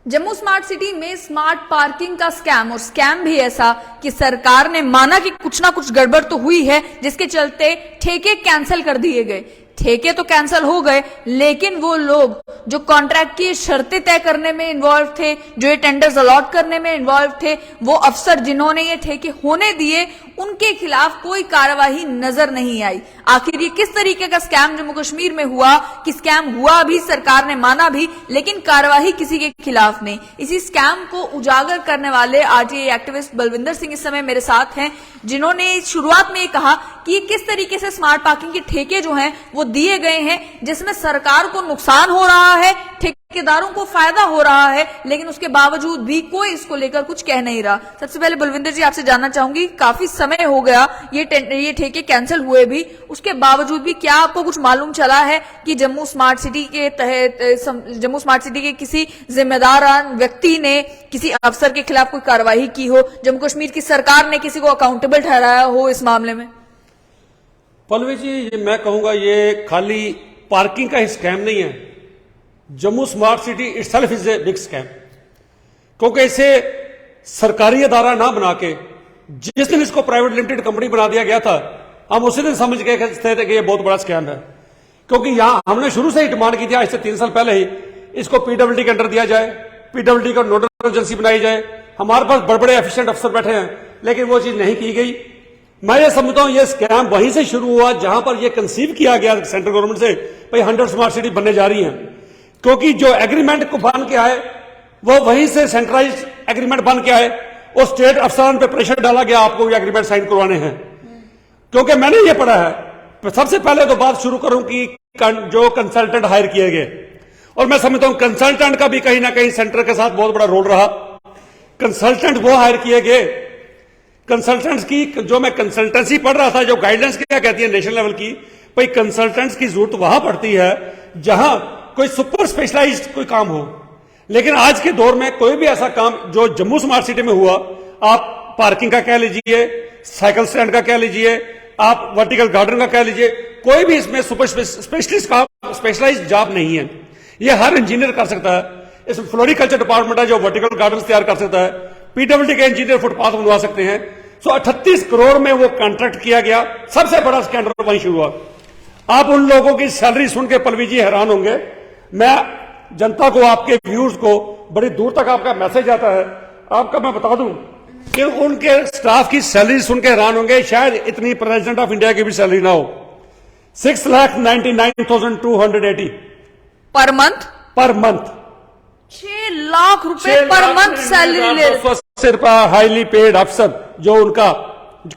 Jammu smart city में smart parking का scam, और स्कैम भी ऐसा कि सरकार ने माना कि कुछ ना कुछ गड़बड़ तो हुई है, जिसके चलते ठेके कैंसिल कर दिए गए। ठेके तो कैंसिल हो गए, लेकिन वो लोग जो कॉन्ट्रैक्ट की शर्तें तय करने में इन्वॉल्व थे, जो ये टेंडर्स अलॉट करने में इन्वॉल्व थे, वो अफसर जिन्होंने ये ठेके होने दिए, उनके खिलाफ कोई कार्यवाही नजर नहीं आई। आखिर ये किस तरीके का स्कैम जम्मू कश्मीर में हुआ कि स्कैम हुआ भी, सरकार ने माना भी, लेकिन कार्यवाही किसी के खिलाफ नहीं। इसी स्कैम को उजागर करने वाले आरटीआई एक्टिविस्ट बलविंदर सिंह इस समय मेरे साथ हैं, जिन्होंने शुरुआत में ये कहा कि किस तरीके से स्मार्ट पार्किंग के ठेके जो हैं वो दिए गए हैं, जिसमें सरकार को नुकसान हो रहा है, ठेकेदारों को फायदा हो रहा है, लेकिन उसके बावजूद भी कोई इसको लेकर कुछ कह नहीं रहा। सबसे पहले बलविंदर जी आपसे जानना चाहूंगी, काफी समय हो गया ये ठेके कैंसिल हुए भी, उसके बावजूद भी क्या आपको कुछ मालूम चला है कि जम्मू स्मार्ट सिटी के तहत जम्मू स्मार्ट सिटी के किसी जिम्मेदार व्यक्ति ने किसी अफसर के खिलाफ कोई कार्रवाई की हो, जम्मू कश्मीर की सरकार ने किसी को अकाउंटेबल ठहराया हो इस मामले में? पल्लवी जी, मैं कहूंगा ये खाली पार्किंग का ही स्कैम नहीं है। Jammu smart city itself is a big scam, क्योंकि इसे सरकारी अदारा ना बना के जिस दिन इसको प्राइवेट लिमिटेड कंपनी बना दिया गया था, हम उसी दिन समझ गए थे कि ये बहुत बड़ा स्कैम है। क्योंकि यहां हमने शुरू से ही डिमांड की थी, आज से 3 साल पहले ही, इसको पीडब्ल्यूडी के अंडर दिया जाए, पीडब्ल्यूडी का नोडल एजेंसी बनाई जाए। हमारे पास बड़े बड़े एफिशिएंट अफसर बैठे हैं, लेकिन वो चीज नहीं की गई। मैं ये समझता हूं ये स्कैम वहीं से शुरू हुआ जहां पर ये कंसीव किया गया सेंट्रल गवर्नमेंट से, भाई 100 स्मार्ट सिटी बनने जा रही हैं। क्योंकि जो एग्रीमेंट को बन के आए वो वहीं से सेंट्रलाइज एग्रीमेंट बन के आए, और स्टेट अफसरान पे प्रेशर डाला गया आपको ये एग्रीमेंट साइन करवाने हैं। क्योंकि मैंने ये पढ़ा है, सबसे पहले तो बात शुरू करूं कि जो कंसल्टेंट हायर किए गए, और मैं समझता हूं कंसल्टेंट का भी कहीं ना कहीं सेंटर के साथ बहुत बड़ा रोल रहा। कंसल्टेंट वो हायर किए गए, कंसल्टेंट्स की जो मैं कंसल्टेंसी पढ़ रहा था, जो गाइडलाइंस क्या कहती है नेशनल लेवल की, भाई कंसल्टेंट्स की जरूरत वहां पड़ती है जहां कोई सुपर स्पेशलाइज्ड कोई काम हो। लेकिन आज के दौर में कोई भी ऐसा काम जो जम्मू स्मार्ट सिटी में हुआ, आप पार्किंग का कह लीजिए, साइकिल स्टैंड का कह लीजिए, आप वर्टिकल गार्डन का कह लीजिए, कोई भी इसमें सुपर स्पेशलिस्ट काम, स्पेशलाइज्ड जॉब नहीं है। ये हर इंजीनियर कर सकता है। इसमें फ्लोरिकल्चर डिपार्टमेंट है जो वर्टिकल गार्डन तैयार कर सकता है, पीडब्ल्यूडी के इंजीनियर फुटपाथ बनवा सकते हैं। 38 करोड़ में वो कॉन्ट्रैक्ट किया गया। सबसे बड़ा स्कैंडल वहीं शुरू हुआ। आप उन लोगों की सैलरी सुन के पल्लवी जी हैरान होंगे। मैं जनता को, आपके व्यूअर्स को, बड़ी दूर तक आपका मैसेज आता है। आपका मैं बता दूं कि उनके स्टाफ की सैलरी सुन के हैरान होंगे, शायद इतनी प्रेसिडेंट ऑफ इंडिया की भी सैलरी ना हो। 6,99,280 पर मंथ। 6 लाख रुपए पर मंथ सैलरी ले। 280 रुपया हाईली पेड अफसर जो उनका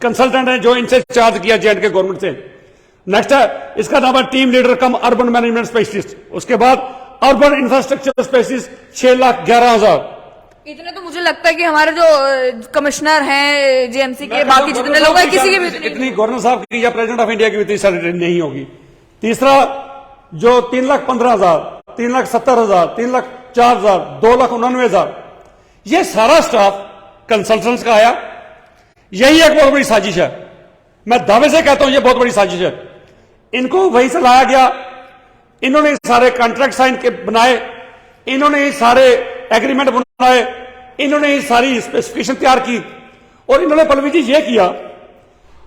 कंसल्टेंट है, जो इनसे चार्ज किया जेएंडके गवर्नमेंट से। नेक्स्ट है, इसका नाम है टीम लीडर कम अर्बन मैनेजमेंट स्पेशलिस्ट। उसके बाद अर्बन इंफ्रास्ट्रक्चर स्पेशलिस्ट 6,11,000। इतने तो मुझे लगता है कि हमारे जो कमिश्नर हैं जेएमसी के, बाकी जितने लोग हैं, किसी की भी इतनी गवर्नर साहब की या प्रेसिडेंट ऑफ इंडिया की इतनी सैलरी नहीं होगी। तीसरा जो 3,15,000, 3,70,000, 3,04,000, 2,99,000, ये सारा स्टाफ कंसल्टेंट्स का आया। यही एक बहुत बड़ी साजिश है। मैं दावे से कहता हूं ये बहुत बड़ी साजिश है। इनको वहीं से लाया गया, इन्होंने सारे कॉन्ट्रैक्ट साइन के बनाए, इन्होंने सारे एग्रीमेंट बनाए, इन्होंने सारी स्पेसिफिकेशन तैयार की, और इन्होंने पल्लवी जी ये किया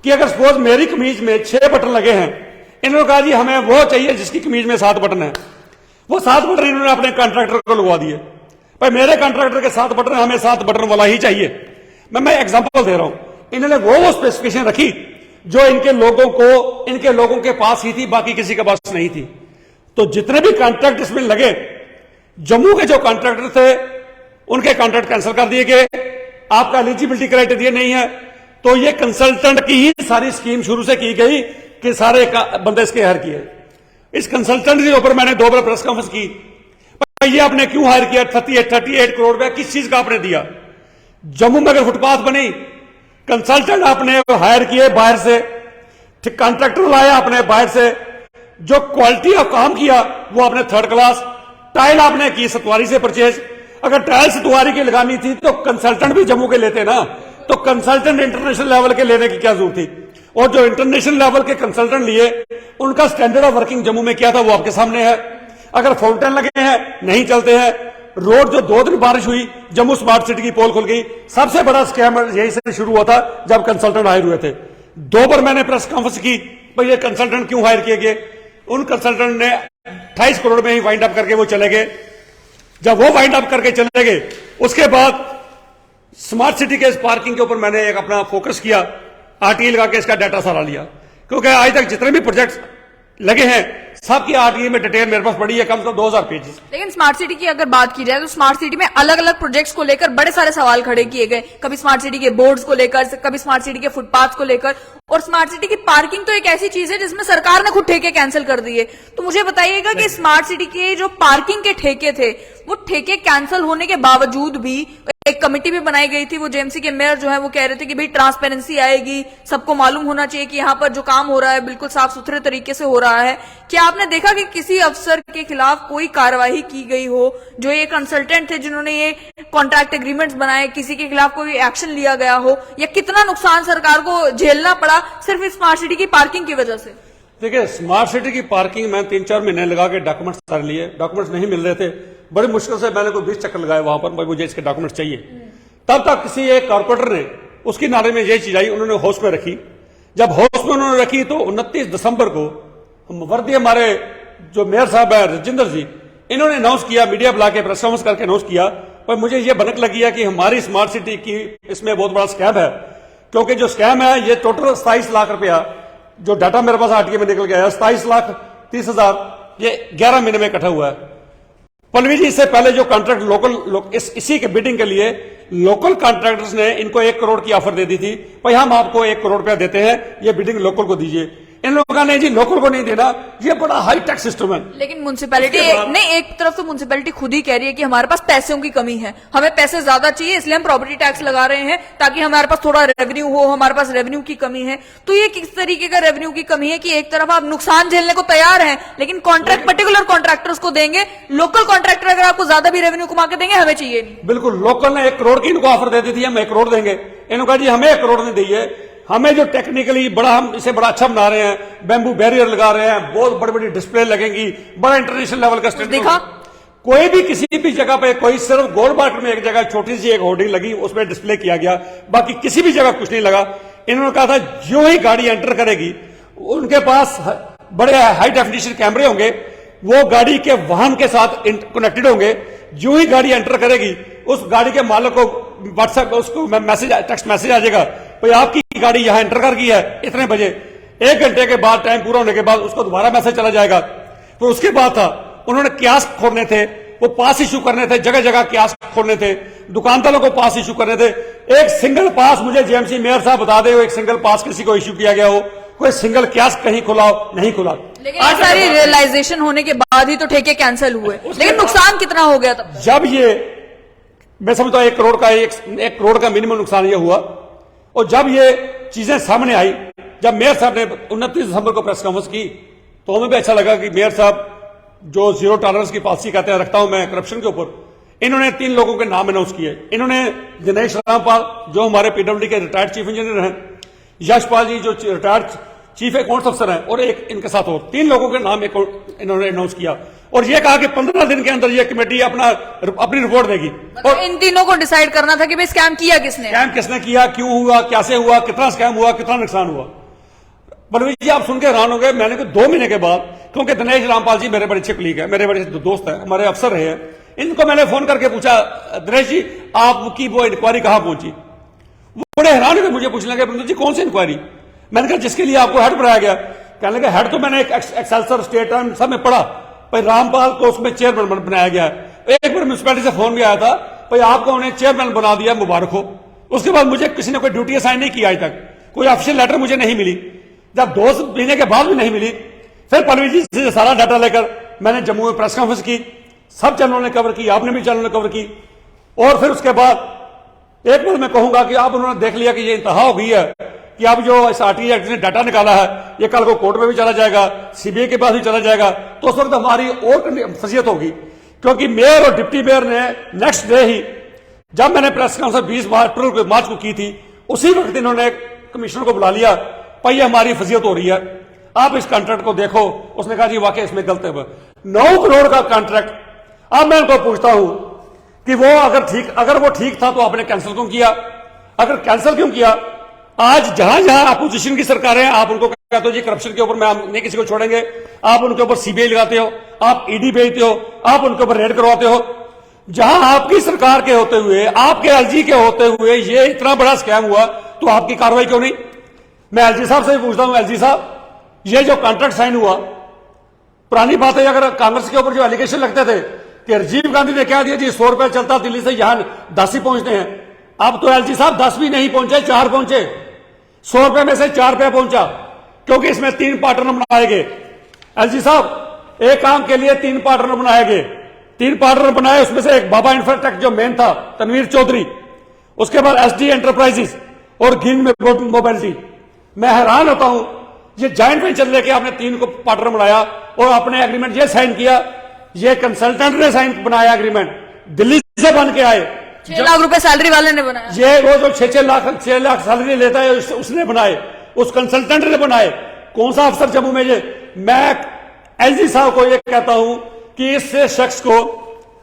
कि अगर सपोज मेरी कमीज में 6 बटन लगे हैं, इन्होंने कहा जी हमें वो चाहिए जिसकी कमीज में 7 बटन है। वो 7 बटन इन्होंने अपने कॉन्ट्रैक्टर को लगवा दिए। भाई मेरे कॉन्ट्रैक्टर के 7 बटन, हमें 7 बटन वाला ही चाहिए। मैं एग्जांपल दे रहा हूं। इन्होंने वो स्पेसिफिकेशन रखी जो इनके लोगों के पास ही थी, बाकी किसी के पास नहीं थी। तो जितने भी कॉन्ट्रैक्ट इसमें लगे, जम्मू के जो कॉन्ट्रैक्टर थे उनके कॉन्ट्रैक्ट कैंसिल कर दिए गए। आपका एलिजिबिलिटी क्राइटेरिया नहीं है, तो ये कंसल्टेंट की ही सारी स्कीम शुरू से की गई कि सारे बंदे इसके हायर किए। इस कंसल्टेंट के ऊपर मैंने 2 बार प्रेस कॉन्फ्रेंस की, ये आपने क्यों हायर किया? 38 करोड़ रुपया किस चीज का आपने दिया? जम्मू में अगर फुटपाथ बनी, कंसल्टेंट आपने हायर किए बाहर से, कॉन्ट्रैक्टर लाया आपने बाहर से, जो क्वालिटी ऑफ काम किया वो आपने 3rd क्लास। टाइल आपने की सतवारी से परचेज। अगर टाइल सतवारी की लगानी थी तो कंसल्टेंट भी जम्मू के लेते ना, तो कंसल्टेंट इंटरनेशनल लेवल के लेने की क्या जरूरत थी? और जो इंटरनेशनल लेवल के कंसल्टेंट लिए, उनका स्टैंडर्ड ऑफ वर्किंग जम्मू में क्या था वो आपके सामने है। अगर फाउंटेन लगे हैं नहीं चलते हैं, रोड जो 2 दिन बारिश हुई, जम्मू स्मार्ट सिटी की पोल खुल गई। सबसे बड़ा स्कैम यही से शुरू हुआ था जब कंसल्टेंट हायर हुए थे। 2 बार मैंने प्रेस कॉन्फ्रेंस की, भाई ये कंसल्टेंट क्यों हायर किए गए। उन कंसल्टेंट ने 28 करोड़ में ही वाइंड अप करके वो चले गए। जब वो वाइंड अप करके चले गए, उसके बाद स्मार्ट सिटी के पार्किंग के ऊपर मैंने एक अपना फोकस किया, आरटीए लगा के इसका डाटा सारा लिया, क्योंकि आज तक जितने भी प्रोजेक्ट लगे हैं सबकी आरटीए में डिटेल मेरे पास पड़ी है, कम से कम 2000 पेजेस। लेकिन स्मार्ट सिटी की अगर बात की जाए तो स्मार्ट सिटी में अलग अलग प्रोजेक्ट्स को लेकर बड़े सारे सवाल खड़े किए गए, कभी स्मार्ट सिटी के बोर्ड्स को लेकर, कभी स्मार्ट सिटी के फुटपाथ को लेकर, और स्मार्ट सिटी की पार्किंग तो एक ऐसी चीज है जिसमें सरकार ने खुद ठेके कैंसिल कर दिए। तो मुझे बताइएगा कि स्मार्ट सिटी के जो पार्किंग के ठेके थे, वो ठेके कैंसिल होने के बावजूद भी एक कमेटी भी बनाई गई थी। वो जेएमसी के मेयर जो है वो कह रहे थे कि भाई ट्रांसपेरेंसी आएगी, सबको मालूम होना चाहिए कि यहाँ पर जो काम हो रहा है बिल्कुल साफ सुथरे तरीके से हो रहा है। क्या आपने देखा कि किसी अफसर के खिलाफ कोई कार्रवाई की गई हो, जो ये कंसल्टेंट थे जिन्होंने ये कॉन्ट्रैक्ट एग्रीमेंट्स बनाए, किसी के खिलाफ कोई एक्शन लिया गया हो, या कितना नुकसान सरकार को झेलना पड़ा सिर्फ इस स्मार्ट सिटी की पार्किंग की वजह से? देखिए, स्मार्ट सिटी की पार्किंग में 3-4 महीने लगा के डॉक्यूमेंट्स कर लिए, डॉक्यूमेंट्स नहीं मिल रहे थे। बड़ी मुश्किल से मैंने कोई 20 चक्कर लगाए वहां पर, मुझे इसके डॉक्यूमेंट्स चाहिए। तब तक किसी एक कारपोरेटर ने उसकी नारे में यही चीज आई, उन्होंने होश में रखी। जब होश में उन्होंने रखी तो 29 दिसंबर को वर्दी हमारे जो मेयर साहब है राजेंद्र जी, इन्होंने अनाउंस किया, मीडिया बुला के प्रेस कॉन्फ्रेंस करके अनाउंस किया। पर मुझे ये भनक लगी है कि हमारी स्मार्ट सिटी की इसमें बहुत बड़ा स्कैम है, क्योंकि जो स्कैम है ये टोटल 27 लाख रुपया जो डाटा मेरे पास आरटीए में निकल गया है, 27,30,000 ये 11 महीने में इकट्ठा हुआ है। पलवी जी, इससे पहले जो कॉन्ट्रैक्ट इसी के बिडिंग के लिए लोकल कॉन्ट्रैक्टर्स ने इनको 1 करोड़ की ऑफर दे दी थी, भाई हम आपको 1 करोड़ रुपया देते हैं, ये बिडिंग लोकल को दीजिए। इन लोगों ने जी लोकल को नहीं देना, ये बड़ा हाई टैक्स सिस्टम है। लेकिन म्युनिसिपैलिटी नहीं, एक तरफ तो म्युनिसिपैलिटी खुद ही कह रही है कि हमारे पास पैसों की कमी है, हमें पैसे ज्यादा चाहिए इसलिए हम प्रॉपर्टी टैक्स लगा रहे हैं ताकि हमारे पास थोड़ा रेवेन्यू हो, हमारे पास रेवेन्यू की कमी है। तो ये किस तरीके का रेवेन्यू की कमी है कि एक तरफ आप नुकसान झेलने को तैयार हैं, लेकिन कॉन्ट्रैक्ट पर्टिकुलर कॉन्ट्रैक्टर्स को देंगे, लोकल कॉन्ट्रैक्टर अगर आपको ज्यादा भी रेवेन्यू कमा के देंगे हमें चाहिए नहीं। बिल्कुल, लोकल ने 1 करोड़ की इनको ऑफर दे दी थी, हम 1 करोड़ देंगे। इन्होंने कहा जी हमें 1 करोड़ नहीं दिए, हमें जो टेक्निकली बड़ा हम इसे बड़ा अच्छा बना रहे हैं, बैम्बू बैरियर लगा रहे हैं, बहुत बड़ी बड़ी डिस्प्ले लगेंगी, बड़ा इंटरनेशनल लेवल का स्टैंडर्ड। देखा कोई भी किसी भी जगह पे, कोई सिर्फ गोल मार्केट में एक जगह छोटी सी एक होर्डिंग लगी, उसमें डिस्प्ले किया गया, बाकी किसी भी जगह कुछ नहीं लगा। इन्होंने कहा था जो ही गाड़ी एंटर करेगी उनके पास बड़े हाई डेफिनेशन कैमरे होंगे, वो गाड़ी के वाहन के साथ कनेक्टेड होंगे। जो ही गाड़ी एंटर करेगी उस गाड़ी के मालिक को व्हाट्सएप उसको मैसेज, टेक्स्ट मैसेज आ जाएगा, भाई आपकी गाड़ी यहां एंटर कर गई है इतने बजे। 1 घंटे के बाद, टाइम पूरा होने के बाद उसको दोबारा मैसेज चला जाएगा। तो उसके बाद था उन्होंने कियास्क खोलने थे, वो पास इशू करने थे, जगह जगह कियास्क खोलने थे, दुकानदारों को पास इशू करने थे। एक सिंगल पास मुझे जेएमसी मेयर साहब बता दे, एक सिंगल पास किसी को इशू किया गया हो, कोई सिंगल कियास्क कहीं खुला हो, नहीं खुला। लेकिन आज सारी रियलाइजेशन होने के बाद ही तो ठेके कैंसिल हुए, लेकिन नुकसान कितना हो गया तब? जब ये मैं समझता हूं 1 करोड़ का मिनिमम नुकसान ये हुआ। और जब ये चीजें सामने आई, जब मेयर साहब ने 29 दिसंबर को प्रेस कॉन्फ्रेंस की, तो हमें भी अच्छा लगा कि मेयर साहब जो जीरो टॉलरेंस की पॉलिसी कहते हैं रखता हूं मैं करप्शन के ऊपर, इन्होंने 3 लोगों के नाम अनाउंस किए। इन्होंने दिनेश रामपाल जो हमारे पीडब्ल्यूडी के रिटायर्ड चीफ इंजीनियर हैं, यशपाल जी जो रिटायर्ड चीफ अकाउंट्स अफसर हैं, और एक इनके साथ और 3 लोगों के नाम इन्होंने अनाउंस किया और ये कहा कि 15 दिन के अंदर ये कमेटी अपनी रिपोर्ट देगी। और इन तीनों को डिसाइड करना था कि भाई स्कैम किया किसने, स्कैम किसने किया, क्यों हुआ, कैसे हुआ, कितना स्कैम हुआ, कितना नुकसान हुआ। बलवीर जी, आप सुन के हैरान हो गए। मैंने को 2 महीने के बाद, क्योंकि दिनेश रामपाल जी मेरे बड़े अच्छे कलीग है, मेरे बड़े दोस्त है, हमारे अफसर रहे हैं, इनको मैंने फोन करके पूछा, दिनेश जी आपकी वो इंक्वायरी कहां पहुंची? वो बड़े हैरान हुए, मुझे पूछने लगे बंधु जी कौन सी इंक्वायरी? मैंने कहा जिसके लिए आपको हेड बनाया गया। कहने लगे हेड तो मैंने एक्सेल्सर स्टेट टाइम सब में पढ़ा, भाई रामपाल को उसमें चेयरमैन बनाया गया है। एक बार म्यूनिसिपैलिटी से फोन भी आया था, भाई आपको उन्हें चेयरमैन बना दिया, मुबारक हो। उसके बाद मुझे किसी ने कोई ड्यूटी असाइन नहीं की, आज तक कोई ऑफिशियल लेटर मुझे नहीं मिली। जब 2 महीने के बाद भी नहीं मिली, फिर पलवी जी से सारा डाटा लेकर मैंने जम्मू में प्रेस कॉन्फ्रेंस की, सब चैनलों ने कवर की, आपने भी चैनल ने कवर की। और फिर उसके बाद एक बार मैं कहूंगा कि आप उन्होंने देख लिया कि ये इंतहा हो गई है कि अब जो इस आरटीआई एक्ट ने डाटा निकाला है ये कल को कोर्ट में भी चला जाएगा, सीबीआई के पास भी चला जाएगा, तो उस वक्त हमारी और फजीयत होगी। क्योंकि मेयर और डिप्टी मेयर ने नेक्स्ट डे ही, जब मैंने प्रेस कॉन्फ्रेंस 20 मार्च को की थी, उसी वक्त इन्होंने कमिश्नर को बुला लिया, भाई हमारी फजीयत हो रही है, आप इस कॉन्ट्रैक्ट को देखो। उसने कहा जी वाकई इसमें गलत है। 9 करोड़ का कॉन्ट्रैक्ट। अब मैं उनको पूछता हूं कि अगर वो ठीक था तो आपने कैंसिल क्यों किया, अगर कैंसिल क्यों किया। आज जहां जहां अपोजिशन की सरकारें, आप उनको कहते हो जी करप्शन के ऊपर मैं नहीं किसी को छोड़ेंगे, आप उनके ऊपर सीबीआई लगाते हो, आप ईडी भेजते हो, आप उनके ऊपर रेड करवाते हो। जहां आपकी सरकार के होते हुए, आपके एलजी के होते हुए ये इतना बड़ा स्कैम हुआ तो आपकी कार्रवाई क्यों नहीं। मैं एलजी साहब से भी पूछता हूं, एलजी साहब ये जो कॉन्ट्रैक्ट साइन हुआ, पुरानी बात है, अगर कांग्रेस के ऊपर जो एलिगेशन लगते थे कि राजीव गांधी ने क्या दिया जी 100 रुपए चलता दिल्ली से यहां 10 ही पहुंचते हैं, अब तो एलजी साहब 10 भी नहीं पहुंचे, 4 पहुंचे, 100 रुपए में से 4 रुपया पहुंचा, क्योंकि इसमें 3 पार्टनर बनाए गए। एलजी साहब एक काम के लिए 3 पार्टनर बनाए गए, 3 पार्टनर बनाए, उसमें से एक बाबा इंफ्राटेक जो मेन था तनवीर चौधरी, उसके बाद एसडी एंटरप्राइजेस और ग्रीन मोबिलिटी। मैं हैरान होता हूं, ये जॉइंट वेंचर लेके आपने 3 को पार्टनर बनाया और आपने एग्रीमेंट ये साइन किया, ये कंसल्टेंट ने साइन बनाया एग्रीमेंट, दिल्ली से बन के आए, 6 लाख रुपए सैलरी वाले ने बनाया, ये वो जो 6 लाख सैलरी लेता है उसने बनाए, उस कंसल्टेंट ने बनाए। कौन सा अफसर जम्मू में ये। मैं एलजी साहब को ये कहता हूं कि इस शख्स को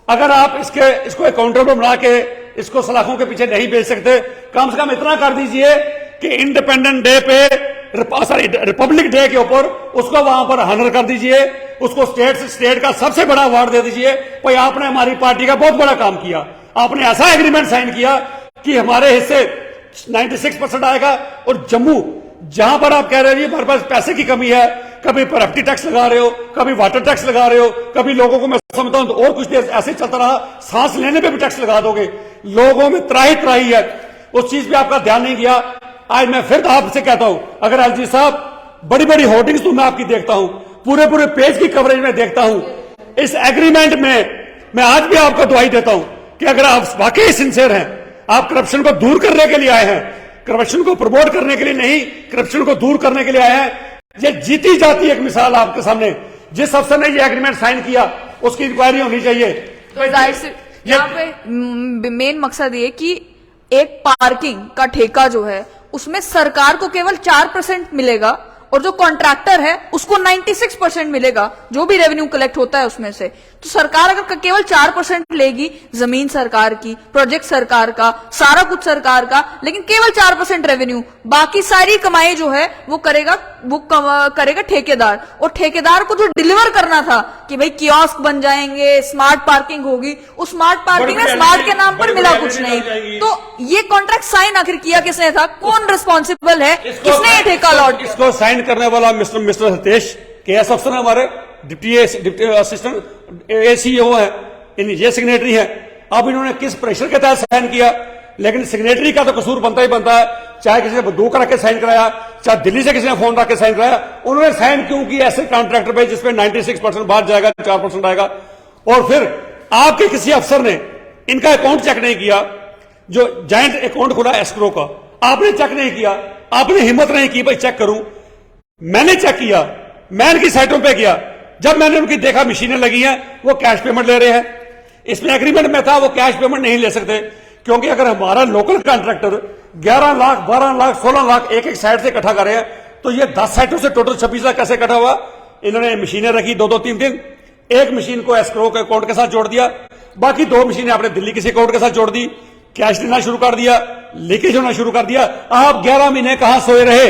अगर आप इसको अकाउंटेबल बना के इसको सलाखों के पीछे नहीं भेज सकते, कम से कम इतना कर दीजिए कि इंडिपेंडेंट डे पे, रिपब्लिक डे के ऊपर उसको वहां पर हनर कर दीजिए, उसको स्टेट का सबसे बड़ा अवार्ड दे दीजिए। भाई आपने हमारी पार्टी का बहुत बड़ा काम किया, आपने ऐसा एग्रीमेंट साइन किया कि हमारे हिस्से 96% आएगा। और जम्मू जहां पर आप कह रहे हैं हमारे पास पैसे की कमी है, कभी प्रॉपर्टी टैक्स लगा रहे हो, कभी वाटर टैक्स लगा रहे हो, कभी लोगों को मैं समझता हूं तो और कुछ देर ऐसे चलता रहा, सांस लेने पे भी टैक्स लगा दोगे, लोगों में त्राही है, उस चीज पे आपका ध्यान नहीं गया। आज मैं फिर आपसे कहता हूं, अगर एलजी साहब बड़ी बड़ी होर्डिंग्स तो मैं आपकी देखता हूं, पूरे पेज की कवरेज में देखता हूं, इस एग्रीमेंट में मैं आज भी आपको दुआई देता हूं कि अगर आप वाकई सिंसियर हैं, आप करप्शन को दूर करने के लिए आए हैं, करप्शन को प्रमोट करने के लिए नहीं, करप्शन को दूर करने के लिए आए हैं। ये जीती जाती एक मिसाल आपके सामने, जिस अफसर ने ये एग्रीमेंट साइन किया उसकी इंक्वायरी होनी चाहिए। तो जाहिर से यहाँ पे मेन मकसद ये कि एक पार्किंग का ठेका जो है उसमें सरकार को केवल 4% मिलेगा और जो कॉन्ट्रैक्टर है उसको 96% मिलेगा, जो भी रेवेन्यू कलेक्ट होता है उसमें से। तो सरकार अगर केवल 4% लेगी, जमीन सरकार की, प्रोजेक्ट सरकार का, सारा कुछ सरकार का, लेकिन केवल 4% रेवेन्यू, बाकी सारी कमाई जो है वो करेगा ठेकेदार। और ठेकेदार को जो डिलीवर करना था कि भाई कियोस्क बन जाएंगे, स्मार्ट पार्किंग होगी, उस स्मार्ट पार्किंग में स्मार्ट के नाम पर मिला कुछ नहीं। तो ये कॉन्ट्रैक्ट साइन आखिर किया किसने था, कौन रिस्पॉन्सिबल है, किसने ये ठेका लॉट, इसको साइन करने वाला मिस्टर सतीश केएस अफसर है, हमारे डिप्टी असिस्टेंट एसीओ है, ये सिग्नेटरी है। अब इन्होंने किस प्रेशर के तहत साइन किया, लेकिन सिग्नेटरी का तो कसूर बनता ही बनता है, चाहे किसी ने बंदूक रख के साइन कराया, चाहे दिल्ली से किसी ने फोन रख के साइन कराया, उन्होंने साइन क्यों किया ऐसे कॉन्ट्रैक्टर पे जिसमें 96% बाहर जाएगा, 4% आएगा। और फिर आपके किसी अफसर ने इनका अकाउंट चेक नहीं किया, जो जॉइंट अकाउंट खुला एस्क्रो का, आपने चेक नहीं किया, आपने हिम्मत नहीं की भाई चेक करूं। मैंने चेक किया, मैं इनकी साइटों पे गया, जब मैंने उनकी देखा मशीनें लगी हैं, वो कैश पेमेंट ले रहे हैं। इसमें एग्रीमेंट में था वो कैश पेमेंट नहीं ले सकते, क्योंकि अगर हमारा लोकल कॉन्ट्रैक्टर 11 लाख 12 लाख 16 लाख एक साइड से इकट्ठा कर रहे हैं, तो ये 10 साइटों से टोटल 26 लाख कैसे इकट्ठा हुआ। इन्होंने मशीनें रखी 2-2 3-3, एक मशीन को एस्क्रो के अकाउंट के साथ जोड़ दिया, बाकी 2 मशीनें आपने दिल्ली किसी अकाउंट के साथ जोड़ दी, कैश देना शुरू कर दिया, लीकेज होना शुरू कर दिया। आप 11 महीने कहां सोए रहे,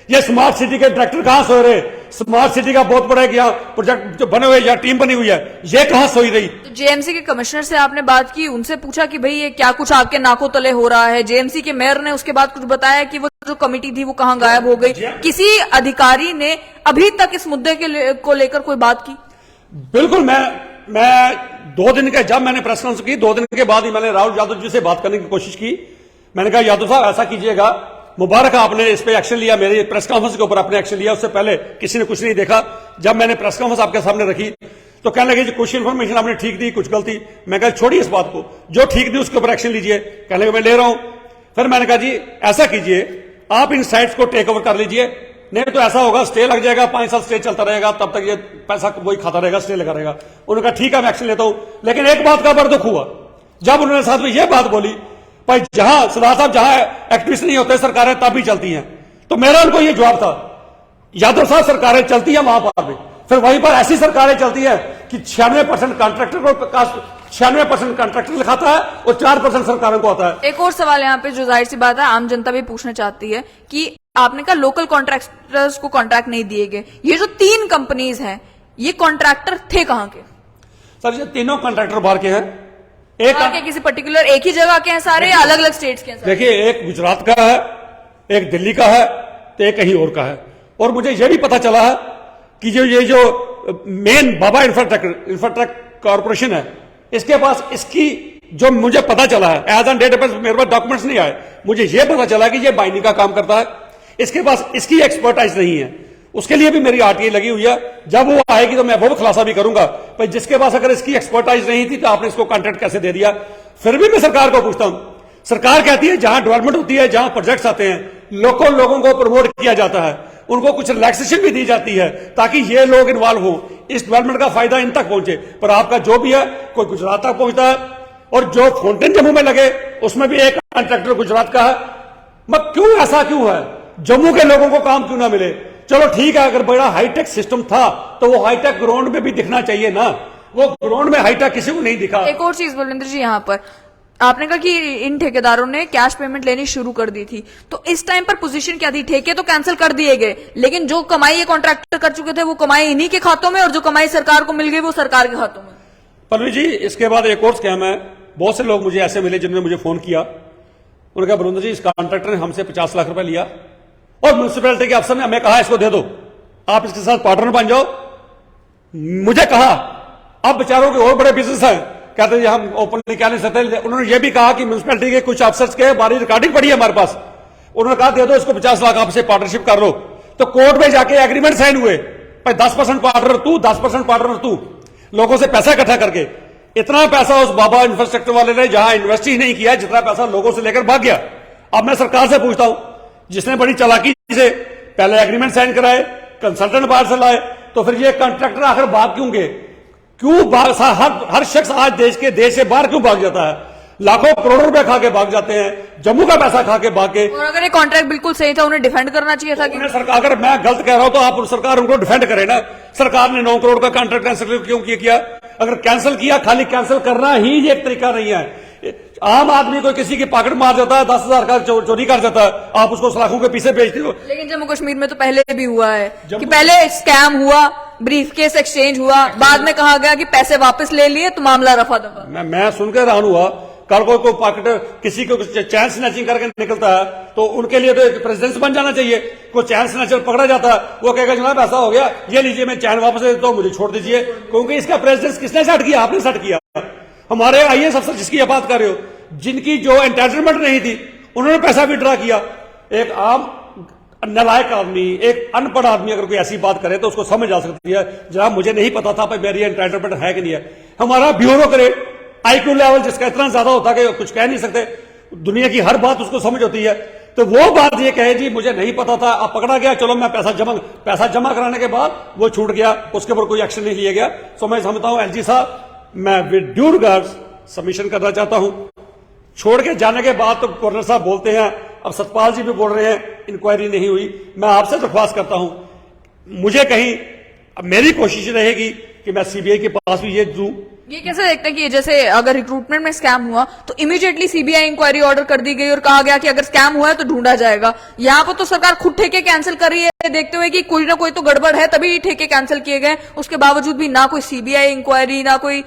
ये स्मार्ट सिटी के डायरेक्टर कहां सोए रहे, स्मार्ट सिटी का बहुत बड़ा यहाँ प्रोजेक्ट जो बने हुए या टीम बनी हुई है, ये कहां सोई रही। तो जेएमसी के कमिश्नर से आपने बात की, उनसे पूछा कि भाई ये क्या कुछ आपके नाकों तले हो रहा है। जेएमसी के मेयर ने उसके बाद कुछ बताया कि वो जो कमेटी थी वो कहां गायब हो गई। किसी अधिकारी ने अभी तक इस मुद्दे को लेकर कोई बात की? बिल्कुल, मैं 2 दिन के, जब मैंने प्रेस कॉन्फ्रेंस की 2 दिन के बाद ही मैंने राहुल यादव जी से बात करने की कोशिश की। मैंने कहा यादव साहब ऐसा कीजिएगा, मुबारक आपने इस पे एक्शन लिया, मेरी प्रेस कॉन्फ्रेंस के ऊपर आपने एक्शन लिया, उससे पहले किसी ने कुछ नहीं देखा। जब मैंने प्रेस कॉन्फ्रेंस आपके सामने रखी तो कहने लगे कुछ इन्फॉर्मेशन आपने ठीक दी, कुछ गलती। मैं कहा छोड़िए इस बात को, जो ठीक दी उसके ऊपर एक्शन लीजिए। कहने लगे मैं ले रहा हूं। फिर मैंने कहा जी ऐसा कीजिए, आप इन साइट्स को टेक ओवर कर लीजिए, नहीं तो ऐसा होगा स्टे लग जाएगा, 5 साल स्टे चलता रहेगा, तब तक ये पैसा वही खाता रहेगा, स्टे लगा रहेगा। उन्होंने कहा ठीक है मैं एक्शन लेता हूं। लेकिन एक बात का बड़ा दुख हुआ, जब उन्होंने साथ में यह बात बोली भाई जहां सरदार साहब जहां एक्टिविस्ट नहीं होते सरकारें तब भी चलती हैं, तो मेरा उनको यह जवाब था यादव साहब सरकारें चलती हैं वहां पर भी, फिर वहीं पर ऐसी सरकारें चलती है कि 96% कॉन्ट्रैक्टर को 96% कॉन्ट्रैक्टर लिखाता है और 4% सरकारों को आता है। एक और सवाल यहाँ पे जो जाहिर सी बात है आम जनता भी पूछना चाहती है कि आपने कहा लोकल कॉन्ट्रैक्टर्स को कॉन्ट्रैक्ट नहीं दिए गए, ये जो 3 कंपनीज हैं ये कॉन्ट्रैक्टर थे कहाँ के? सर ये तीनों कॉन्ट्रैक्टर बाहर के हैं। एक के किसी पर्टिकुलर एक ही जगह के हैं सारे, या अलग अलग स्टेट्स के हैं सारे? देखिए, एक गुजरात का है, एक दिल्ली का है, तो एक कहीं और का है। और मुझे यह भी पता चला है कि ये जो मेन बाबा इंफ्रास्ट्रक्चर कॉर्पोरेशन है, इसके पास इसकी जो मुझे पता चला है एज ऑन डेट मेरे पास डॉक्यूमेंट्स नहीं आए, मुझे यह पता चला कि ये बाइंडिंग का काम करता है, इसके पास इसकी एक्सपर्टाइज नहीं है। उसके लिए भी मेरी आरटीआई लगी हुई है, जब वो आएगी तो मैं वो खुलासा भी करूंगा भाई जिसके पास अगर इसकी एक्सपर्टाइज नहीं थी तो आपने इसको कॉन्ट्रैक्ट कैसे दे दिया। फिर भी मैं सरकार को पूछता हूं, सरकार कहती है जहां डेवलपमेंट होती है, जहां प्रोजेक्ट्स आते हैं, लोगों को प्रमोट किया जाता है, उनको कुछ रिलैक्सेशन भी दी जाती है ताकि ये लोग इन्वॉल्व हो, इस डेवलपमेंट का फायदा इन तक पहुंचे। पर आपका जो भी है कोई गुजरात तक पहुंचता है, और जो फाउंटेन जम्मू में लगे उसमें भी एक कॉन्ट्रैक्टर गुजरात का है। मगर क्यों ऐसा क्यों है? जम्मू के लोगों को काम क्यों ना मिले? चलो ठीक है, अगर बड़ा हाईटेक सिस्टम था तो वो हाईटेक ग्राउंड में भी दिखना चाहिए ना, वो ग्राउंड में हाईटेक किसी को नहीं दिखा। एक और चीज बलविंदर जी, यहाँ पर आपने कहा कि इन ठेकेदारों ने कैश पेमेंट लेनी शुरू कर दी थी, तो इस टाइम पर पोजीशन क्या थी? ठेके तो कैंसिल कर दिए गए, लेकिन जो कमाई ये कॉन्ट्रैक्टर कर चुके थे वो कमाई इन्हीं के खातों में, और जो कमाई सरकार को मिल गई वो सरकार के खातों में। पल्लवी जी, इसके बाद एक और स्कैम है। बहुत से लोग मुझे ऐसे मिले जिन्होंने मुझे फोन किया, उन्होंने कहा बलविंदर जी इस कॉन्ट्रैक्टर ने हमसे 50 लाख रुपए लिया और म्यूनिसिपैलिटी के अफसर ने हमें कहा इसको दे दो, आप इसके साथ पार्टनर बन जाओ। मुझे कहा अब बेचारों के और बड़े बिजनेस हैं, कहते हैं हम ओपनली कह नहीं सकते। उन्होंने ये भी कहा कि म्यूनिसिपैलिटी के कुछ अफसर्स के बारी रिकॉर्डिंग पड़ी है हमारे पास, उन्होंने कहा दे दो इसको 50 लाख, आपसे पार्टनरशिप कर लो। तो कोर्ट में जाके एग्रीमेंट साइन हुए, भाई 10% पार्टनर तू, 10% पार्टनर तू, लोगों से पैसा इकट्ठा करके। इतना पैसा उस बाबा इंफ्रास्ट्रक्चर वाले ने जहां इन्वेस्ट ही नहीं किया, जितना पैसा लोगों से लेकर भाग गया। अब मैं सरकार से पूछता हूं, जिसने बड़ी चालाकी से पहले एग्रीमेंट साइन कराए, कंसल्टेंट बाहर से लाए, तो फिर ये कॉन्ट्रैक्टर आखिर भाग क्यों गए? क्यों हर शख्स आज देश से बाहर क्यों भाग जाता है? लाखों करोड़ों रुपए खा के भाग जाते हैं, जम्मू का पैसा खा के भाग के। और अगर ये कॉन्ट्रैक्ट बिल्कुल सही था, उन्हें डिफेंड करना चाहिए था कि सरकार, अगर मैं गलत कह रहा हूं तो आप सरकार उनको डिफेंड करे ना। सरकार ने 9 करोड़ का कॉन्ट्रैक्ट कैंसिल क्यों किया? अगर कैंसिल किया, खाली कैंसिल करना ही ये एक तरीका नहीं है। आम आदमी को किसी की पॉकेट मार जाता है, 10,000 का चोरी कर जाता है, आप उसको सलाखों के पीछे बेचते हो। लेकिन जम्मू कश्मीर में तो पहले भी हुआ है कि पहले स्कैम हुआ, ब्रीफकेस एक्सचेंज हुआ, बाद में कहा गया कि पैसे वापस ले लिए तो मामला रफा दफा। मैं सुनकर हैरान हुआ, कल को पॉकेट किसी को चैन स्नैचिंग करके निकलता है तो उनके लिए तो प्रेसिडेंट बन जाना चाहिए। कोई चैन स्नैचर पकड़ा जाता है, वो कहेगा जनाब ऐसा हो गया, ये लीजिए मैं चैन वापस दे देता हूं, मुझे छोड़ दीजिए। क्योंकि इसका प्रेसिडेंस किसने सेट किया? आपने सेट किया। हमारे आईएएस अफसर जिसकी बात कर रहे हो, जिनकी जो एंटाइटलमेंट नहीं थी, उन्होंने पैसा विड्रॉ किया। एक आम नालायक आदमी, एक अनपढ़ आदमी अगर कोई ऐसी बात करे तो उसको समझ आ सकती है, जनाब मुझे नहीं पता था मेरी एंटाइटलमेंट है कि नहीं है। हमारा ब्यूरोक्रेट आईक्यू लेवल जिसका इतना ज्यादा होता है कि कुछ कह नहीं सकते, दुनिया की हर बात उसको समझ होती है, तो वो बात ये कहे जी मुझे नहीं पता था, अब पकड़ा गया, चलो मैं पैसा जमा कराने के बाद वो छूट गया, उसके ऊपर कोई एक्शन नहीं लिया गया। सो मैं समझता हूं एलजी साहब, मैं विद ड्यू रिगार्ड्स सबमिशन करना चाहता हूं। छोड़ के जाने के बाद तो गवर्नर साहब बोलते हैं, अब सतपाल जी भी बोल रहे हैं इंक्वायरी नहीं हुई। मैं आपसे दरख्वास्त करता हूं, मुझे कहीं मेरी कोशिश रहेगी कि मैं सीबीआई के पास भी ये दूं। ये कैसे देखते हैं कि जैसे अगर रिक्रूटमेंट में स्कैम हुआ तो इमीडिएटली सीबीआई इंक्वायरी ऑर्डर कर दी गई और कहा गया कि अगर स्कैम हुआ है तो ढूंढा जाएगा। यहाँ पर तो सरकार खुद ठेके कैंसिल कर रही है, देखते हुए कि कोई ना कोई तो गड़बड़ है तभी ठेके कैंसिल किए गए। उसके बावजूद भी ना कोई सीबीआई इंक्वायरी, ना कोई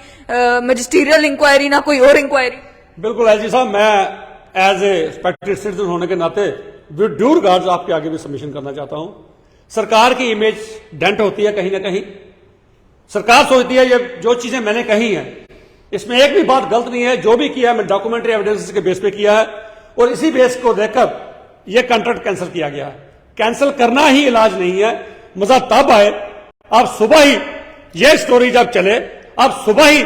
मजिस्ट्रियल इंक्वायरी, ना कोई और इंक्वायरी। बिल्कुल एलजी साहब, मैं एज ए रिस्पेक्टेड सिटीजन होने के नाते विद ड्यू रिगार्ड्स आपके आगे भी सबमिशन करना चाहता हूं। सरकार की इमेज डेंट होती है कहीं ना कहीं। सरकार सोचती है ये जो चीजें मैंने कही हैं इसमें एक भी बात गलत नहीं है, जो भी किया है मैं डॉक्यूमेंट्री एविडेंस के बेस पे किया है, और इसी बेस को देखकर यह कॉन्ट्रैक्ट कैंसिल किया गया है। कैंसिल करना ही इलाज नहीं है। मजा तब आए आप सुबह ही ये स्टोरी जब चले, आप सुबह ही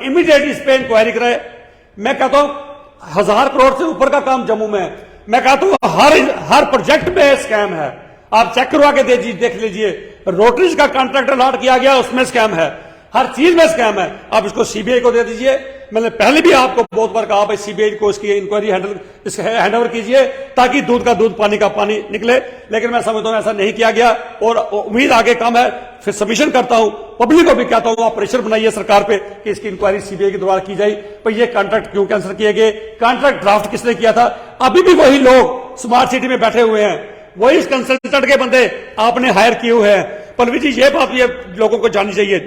इमीडिएटली इस पे इंक्वायरी कराए। मैं कहता हूं 1000 करोड़ से ऊपर का काम जम्मू में है। मैं कहता हूं हर प्रोजेक्ट में स्कैम है, आप चेक करवा के देख लीजिए। रोटरीज का कॉन्ट्रैक्ट अलॉट किया गया, उसमें स्कैम है, हर चीज में स्कैम है। आप इसको सीबीआई को दे दीजिए, मैंने पहले भी आपको बहुत बार कहा भाई सीबीआई को इसकी इंक्वायरी हैंड ओवर कीजिए ताकि दूध का दूध पानी का पानी निकले, लेकिन मैं समझता हूं ऐसा नहीं किया गया और उम्मीद आगे कम है। फिर सबमिशन करता हूं, पब्लिक को भी कहता हूं आप प्रेशर बनाइए सरकार पे कि इसकी इंक्वायरी सीबीआई के द्वारा की जाए। भाई ये कॉन्ट्रैक्ट क्यों कैंसिल किए गए, कॉन्ट्रैक्ट ड्राफ्ट किसने किया था? अभी भी वही लोग स्मार्ट सिटी में बैठे हुए हैं, वही कंसल्टेंट के बंदे आपने हायर किए हुए हैं। पल्लवी जी ये बात ये लोगों को जाननी चाहिए।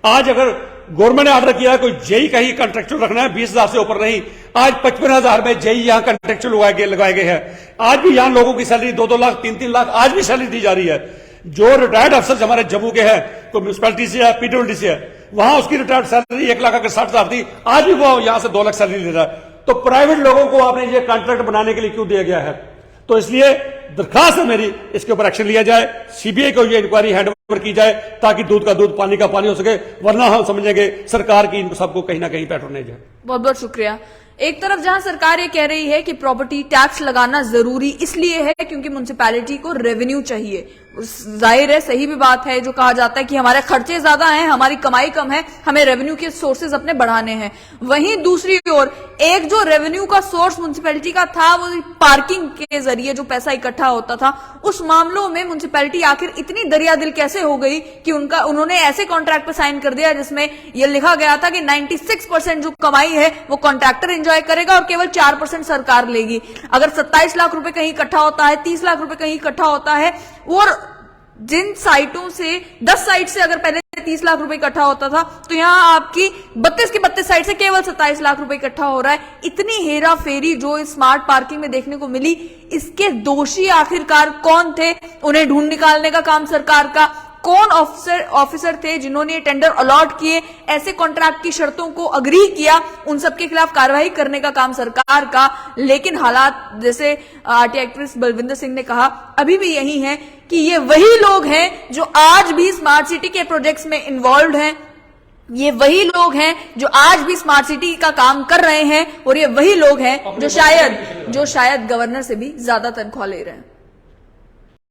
आज अगर गवर्नमेंट ने ऑर्डर किया है कोई जेई का ही कॉन्ट्रेक्चुअल रखना है 20,000 से ऊपर नहीं, आज 55,000 में जेई यहां कॉन्ट्रेक्चुअल लगाए गए हैं। आज भी यहां लोगों की सैलरी 2-2 लाख 3-3 लाख आज भी सैलरी दी जा रही है। जो रिटायर्ड अफसर हमारे जम्मू के हैं, कोई म्यूनिसपैलिटी से है, पीडब्ल्यूडी से है, वहां उसकी रिटायर्ड सैलरी 1 लाख अगर 60,000 थी, आज भी वो यहां से 2 लाख सैलरी ले रहा है। तो प्राइवेट लोगों को आपने ये कॉन्ट्रैक्ट बनाने के लिए क्यों दिया गया है? तो इसलिए दरखास्त है मेरी, इसके ऊपर एक्शन लिया जाए, सीबीआई को ये इंक्वायरी हैंड ओवर की जाए ताकि दूध का दूध पानी का पानी हो सके, वरना हम समझेंगे सरकार की इन सबको कहीं ना कहीं पैट्रोनेज है। बहुत बहुत शुक्रिया। एक तरफ जहां सरकार ये कह रही है कि प्रॉपर्टी टैक्स लगाना जरूरी इसलिए है क्योंकि म्युनिसिपैलिटी को रेवेन्यू चाहिए, जाहिर है सही भी बात है जो कहा जाता है कि हमारे खर्चे ज्यादा हैं, हमारी कमाई कम है, हमें रेवेन्यू के सोर्सेज अपने बढ़ाने हैं। वहीं दूसरी ओर एक जो रेवेन्यू का सोर्स म्युनिसिपैलिटी का था वो पार्किंग के जरिए जो पैसा इकट्ठा होता था, उस मामलों में म्युनिसिपैलिटी आखिर इतनी दरियादिल कैसे हो गई कि उन्होंने ऐसे कॉन्ट्रैक्ट पर साइन कर दिया जिसमें यह लिखा गया था कि 96% जो कमाई है वो कॉन्ट्रैक्टर एंजॉय करेगा और केवल 4% सरकार लेगी। अगर 27 लाख रुपए कहीं इकट्ठा होता है, 30 लाख रुपए कहीं इकट्ठा होता है, और जिन साइटों से 10 साइट से अगर पहले 30 लाख रुपए इकट्ठा होता था तो यहां आपकी 32 की 32 साइट से केवल 27 लाख रुपए इकट्ठा हो रहा है। इतनी हेरा फेरी जो इस स्मार्ट पार्किंग में देखने को मिली, इसके दोषी आखिरकार कौन थे? उन्हें ढूंढ निकालने का काम सरकार का। कौन ऑफिसर थे जिन्होंने टेंडर अलॉट किए, ऐसे कॉन्ट्रैक्ट की शर्तों को अग्री किया, उन सबके खिलाफ कार्रवाई करने का काम सरकार का। लेकिन हालात जैसे आरटीआई एक्ट्रेस बलविंदर सिंह ने कहा अभी भी यही है कि ये वही लोग हैं जो आज भी स्मार्ट सिटी के प्रोजेक्ट्स में इन्वॉल्व हैं, ये वही लोग हैं जो आज भी स्मार्ट सिटी का काम कर रहे हैं, और ये वही लोग हैं जो शायद गवर्नर से भी ज्यादा तनख्वाह ले रहे हैं।